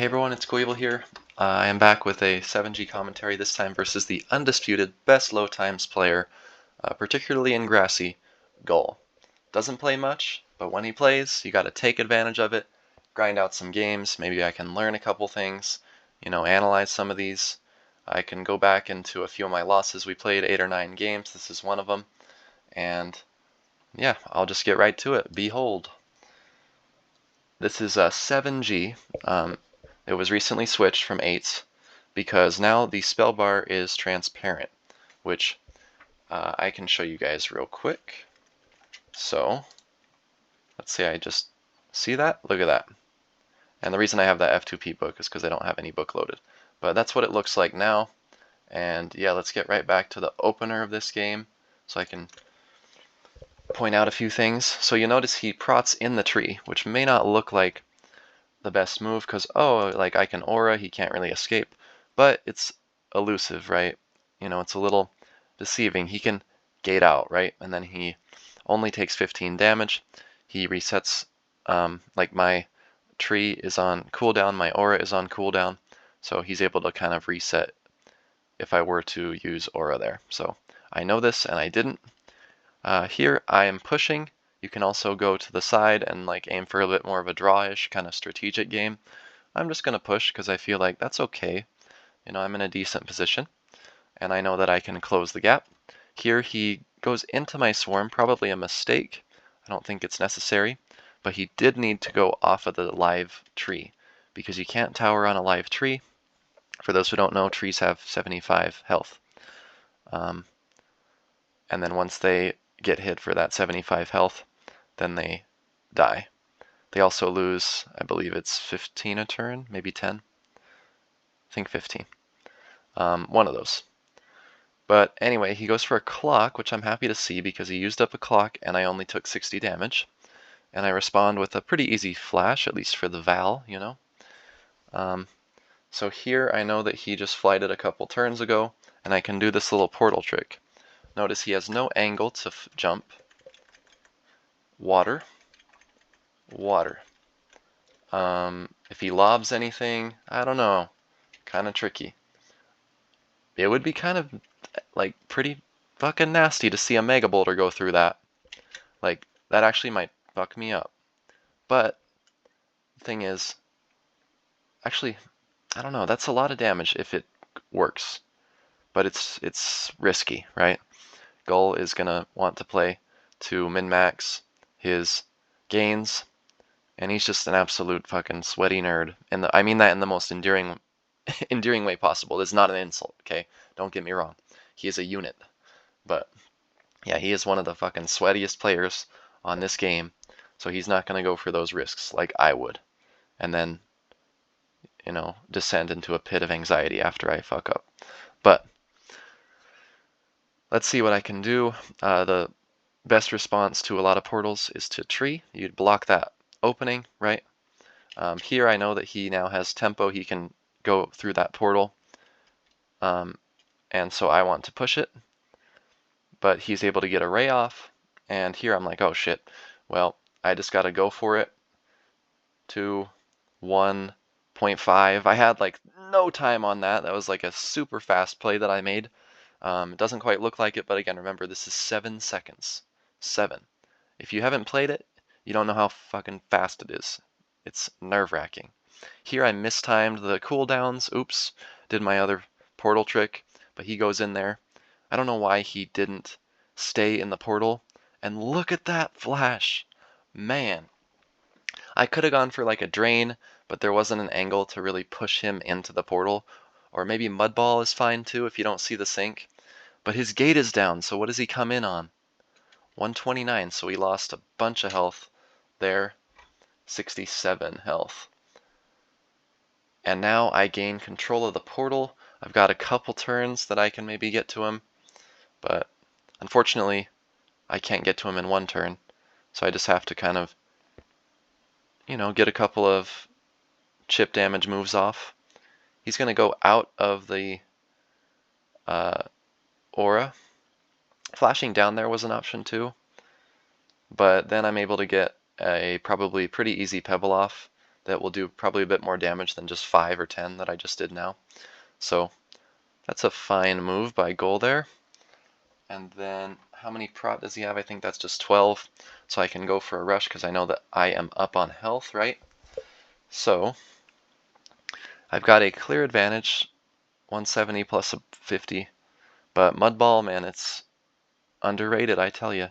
Hey everyone, it's Coeval here. I am back with a 7G commentary, this time versus the undisputed best low times player, particularly in GRASSY, Gull. Doesn't play much, but when he plays, you gotta take advantage of it, grind out some games, maybe I can learn a couple things, analyze some of these. I can go back into a few of my losses. We played 8 or 9 games, this is one of them, and yeah, I'll just get right to it. Behold. This is a 7G. It was recently switched from 8s because now the spell bar is transparent, which I can show you guys real quick. So let's say I just see that. Look at that. And the reason I have that F2P book is because I don't have any book loaded. But that's what it looks like now. And yeah, let's get right back to the opener of this game so I can point out a few things. So you notice he prots in the tree, which may not look like the best move because, oh, like I can aura, he can't really escape, but it's elusive, right? It's a little deceiving. He can gate out, right? And then he only takes 15 damage. He resets, like my tree is on cooldown, my aura is on cooldown, so he's able to kind of reset if I were to use aura there. So I know this and I didn't. Here I am pushing. You can also go to the side and like aim for a bit more of a draw-ish kind of strategic game. I'm just going to push because I feel like that's okay. I'm in a decent position and I know that I can close the gap. Here he goes into my swarm, probably a mistake. I don't think it's necessary, but he did need to go off of the live tree because you can't tower on a live tree. For those who don't know, trees have 75 health. And then once they get hit for that 75 health, then they die. They also lose, I believe it's 15 a turn, maybe 10. I think 15. One of those. But anyway, he goes for a clock, which I'm happy to see because he used up a clock and I only took 60 damage. And I respond with a pretty easy flash, at least for the Val, So here I know that he just flighted a couple turns ago, and I can do this little portal trick. Notice he has no angle to jump. Water. Water. If he lobs anything, I don't know. Kind of tricky. It would be kind of like pretty fucking nasty to see a Mega Boulder go through that. Like that actually might fuck me up. But the thing is, actually, I don't know. That's a lot of damage if it works. But it's risky, right? Gull is gonna want to play to min-max his gains. And he's just an absolute fucking sweaty nerd. And I mean that in the most endearing way possible. It's not an insult, okay? Don't get me wrong. He is a unit. But yeah, he is one of the fucking sweatiest players on this game. So he's not going to go for those risks like I would. And then, descend into a pit of anxiety after I fuck up. But let's see what I can do. The best response to a lot of portals is to tree. You'd block that opening, right? Here I know that he now has tempo. He can go through that portal. And so I want to push it. But he's able to get a ray off. And here I'm like, oh shit. Well, I just got to go for it. 2, 1.5. I had like no time on that. That was like a super fast play that I made. It doesn't quite look like it, but again, remember, this is 7 seconds. 7. If you haven't played it, you don't know how fucking fast it is. It's nerve-wracking. Here I mistimed the cooldowns. Oops. Did my other portal trick, but he goes in there. I don't know why he didn't stay in the portal. And look at that flash. Man. I could have gone for like a drain, but there wasn't an angle to really push him into the portal. Or maybe Mudball is fine too if you don't see the sink. But his gate is down, so what does he come in on? 129, so he lost a bunch of health there. 67 health. And now I gain control of the portal. I've got a couple turns that I can maybe get to him. But unfortunately, I can't get to him in one turn. So I just have to kind of, get a couple of chip damage moves off. He's going to go out of the aura. Flashing down there was an option too. But then I'm able to get a probably pretty easy pebble off. that will do probably a bit more damage than just 5 or 10 that I just did now. So that's a fine move by Goal there. And then how many prot does he have? I think that's just 12. So I can go for a rush because I know that I am up on health, right? So I've got a clear advantage, 170 plus a 50. But Mud Ball, man, it's underrated, I tell you.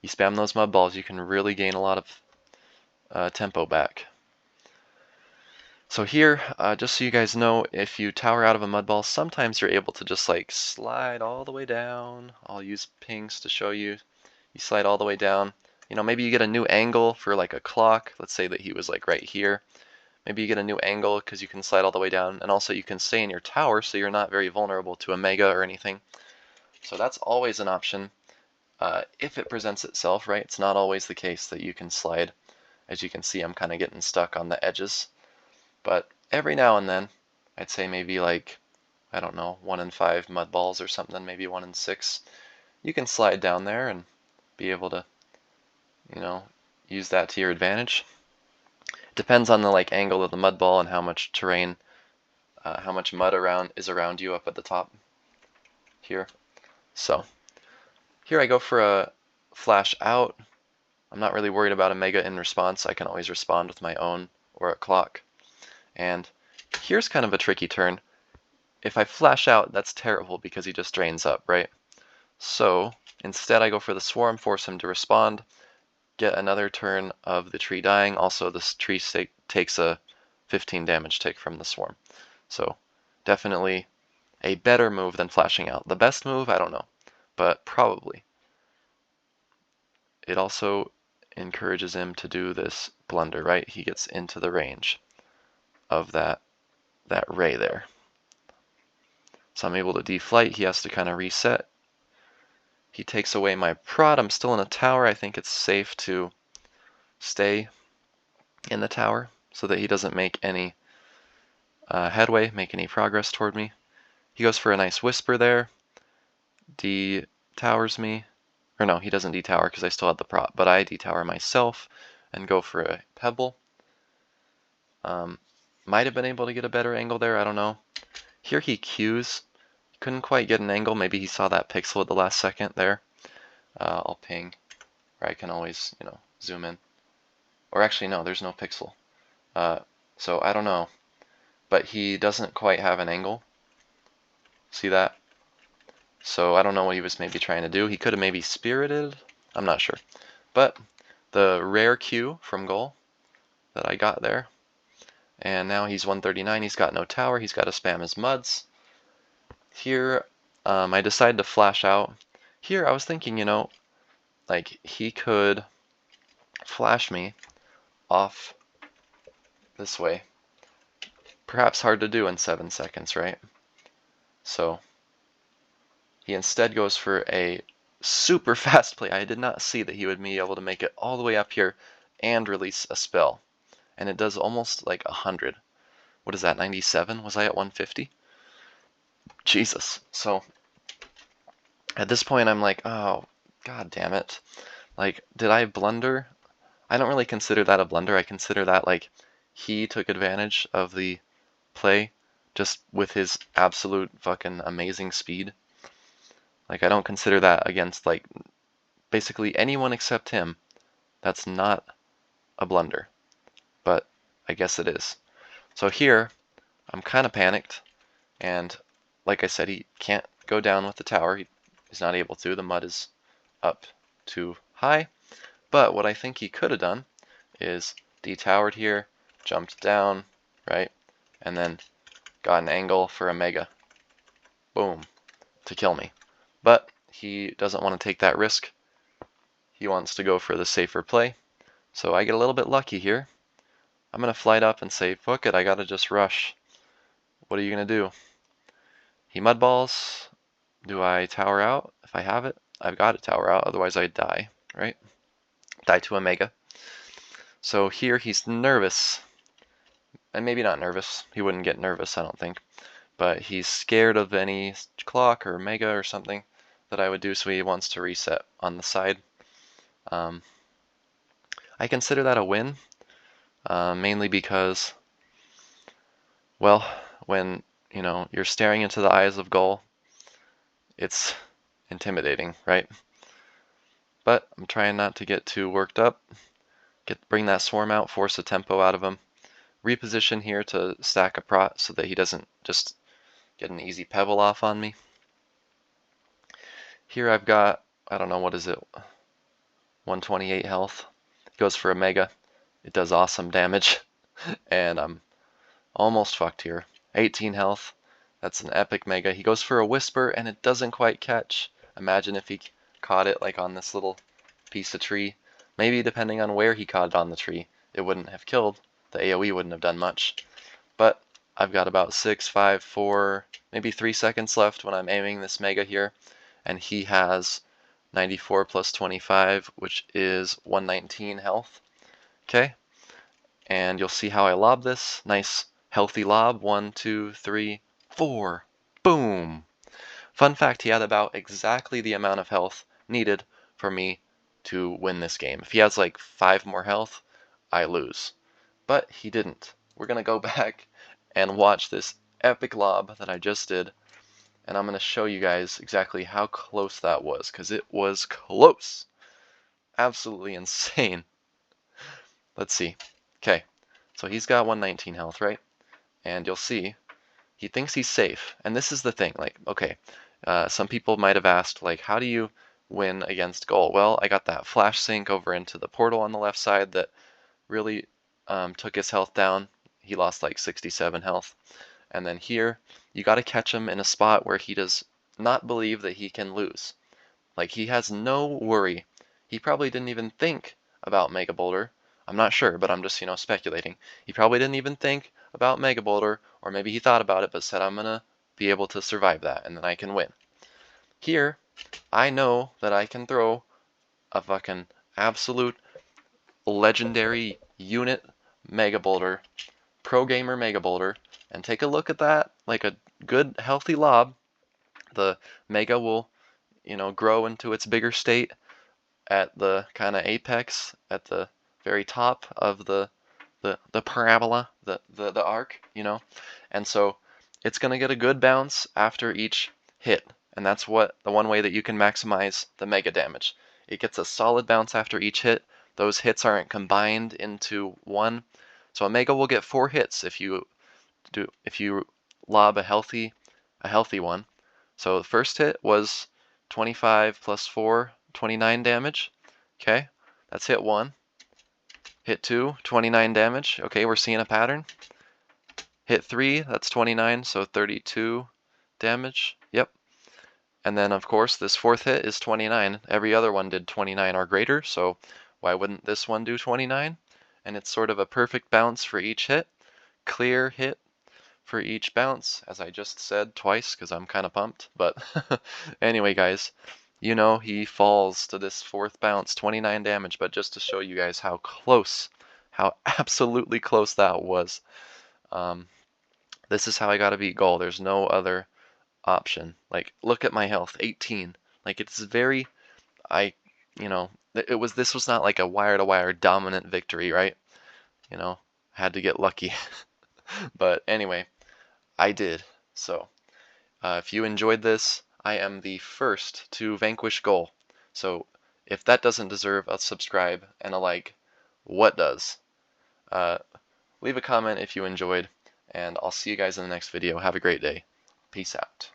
You spam those Mud Balls, you can really gain a lot of tempo back. So here, just so you guys know, if you tower out of a Mud Ball, sometimes you're able to just like slide all the way down. I'll use pings to show you. You slide all the way down. You know, maybe you get a new angle for like a clock. Let's say that he was like right here. Maybe you get a new angle because you can slide all the way down. And also you can stay in your tower so you're not very vulnerable to a Mega or anything. So that's always an option if it presents itself, right? It's not always the case that you can slide. As you can see, I'm kind of getting stuck on the edges. But every now and then, I'd say maybe like, I don't know, 1 in 5 Mud Balls or something, maybe 1 in 6. You can slide down there and be able to, you know, use that to your advantage. Depends on the like angle of the Mud Ball and how much terrain, how much mud is around you up at the top here. So here I go for a flash out. I'm not really worried about a Mega in response. I can always respond with my own or a clock. And here's kind of a tricky turn. If I flash out, that's terrible because he just drains up, right? So instead I go for the Swarm, force him to respond, get another turn of the tree dying. Also, this tree takes a 15 damage tick from the Swarm. So definitely a better move than flashing out. The best move, I don't know, but probably. It also encourages him to do this blunder, right? He gets into the range of that ray there. So I'm able to deflight. He has to kind of reset. He takes away my prod. I'm still in a tower. I think it's safe to stay in the tower so that he doesn't make any headway, make any progress toward me. He goes for a nice whisper there. De-towers me. Or no, he doesn't de-tower because I still have the prop, but I de-tower myself and go for a pebble. Might have been able to get a better angle there, I don't know. Here he Qs. Couldn't quite get an angle. Maybe he saw that pixel at the last second there. I'll ping, or I can always, you know, zoom in. Or actually, no, there's no pixel. So I don't know. But he doesn't quite have an angle. See that? So I don't know what he was maybe trying to do. He could have maybe spirited. I'm not sure. But the rare Q from goal that I got there. And now he's 139. He's got no tower. He's got to spam his muds. Here, I decided to flash out. Here, I was thinking, you know, like he could flash me off this way. Perhaps hard to do in 7 seconds, right? So he instead goes for a super fast play. I did not see that he would be able to make it all the way up here and release a spell. And it does almost like 100. What is that, 97? Was I at 150? Jesus. So at this point I'm like, oh, god damn it. Like, did I blunder? I don't really consider that a blunder. I consider that like he took advantage of the play just with his absolute fucking amazing speed. Like, I don't consider that against like basically anyone except him. That's not a blunder. But I guess it is. So here, I'm kind of panicked. And like I said, he can't go down with the tower. He's not able to. The mud is up too high. But what I think he could have done is de-towered here, jumped down, right? And then got an angle for a Mega. Boom. To kill me. But he doesn't want to take that risk. He wants to go for the safer play. So I get a little bit lucky here. I'm going to flight up and say, fuck it, I got to just rush. What are you going to do? He mudballs. Do I tower out? If I have it, I've got to tower out, otherwise I die, right? Die to a Mega. So here he's nervous. And maybe not nervous. He wouldn't get nervous, I don't think. But he's scared of any clock or Mega or something that I would do, so he wants to reset on the side. I consider that a win. mainly because, well, when you're staring into the eyes of Gull, it's intimidating, right? But I'm trying not to get too worked up. Bring that swarm out, force a tempo out of him. Reposition here to stack a prot so that he doesn't just get an easy pebble off on me. Here I've got, I don't know, what is it, 128 health. He goes for a mega. It does awesome damage, and I'm almost fucked here. 18 health. That's an epic mega. He goes for a whisper, and it doesn't quite catch. Imagine if he caught it like on this little piece of tree. Maybe depending on where he caught it on the tree, it wouldn't have killed. The AoE wouldn't have done much. But I've got about 6, 5, 4, maybe 3 seconds left when I'm aiming this mega here, and he has 94 plus 25, which is 119 health. Okay, and you'll see how I lob this. Nice healthy lob. 1, 2, 3, 4. Boom! Fun fact, he had about exactly the amount of health needed for me to win this game. If he has like 5 more health, I lose. But he didn't. We're going to go back and watch this epic lob that I just did, and I'm going to show you guys exactly how close that was, because it was close. Absolutely insane. Let's see. Okay, so he's got 119 health, right? And you'll see he thinks he's safe. And this is the thing, like, okay, some people might have asked, like, how do you win against Gull? Well, I got that flash sync over into the portal on the left side that really took his health down. He lost like 67 health. And then here, you got to catch him in a spot where he does not believe that he can lose. Like, he has no worry. He probably didn't even think about Mega Boulder. I'm not sure, but I'm just, speculating. He probably didn't even think about Mega Boulder, or maybe he thought about it but said, I'm gonna be able to survive that, and then I can win. Here, I know that I can throw a fucking absolute legendary unit Mega Boulder, pro gamer Mega Boulder, and take a look at that, like a good healthy lob. The Mega will, grow into its bigger state at the kind of apex, at the very top of the parabola, the arc, and so it's going to get a good bounce after each hit, and that's the one way that you can maximize the mega damage. It gets a solid bounce after each hit. Those hits aren't combined into one, so a mega will get 4 hits if you lob a healthy one. So the first hit was 25 plus 4, 29 damage. Okay, that's hit 1. Hit 2, 29 damage. Okay, we're seeing a pattern. Hit 3, that's 29, so 32 damage. Yep. And then, of course, this 4th hit is 29. Every other one did 29 or greater, so why wouldn't this one do 29? And it's sort of a perfect bounce for each hit. Clear hit for each bounce, as I just said twice because I'm kind of pumped. But anyway, guys, he falls to this 4th bounce, 29 damage, but just to show you guys how close, how absolutely close that was. This is how I gotta beat Gull. There's no other option. Like, look at my health, 18. Like, it's very, this was not like a wire-to-wire dominant victory, right? Had to get lucky. But anyway, I did. So, if you enjoyed this, I am the first to vanquish Gull. So, if that doesn't deserve a subscribe and a like, what does? Leave a comment if you enjoyed, and I'll see you guys in the next video. Have a great day. Peace out.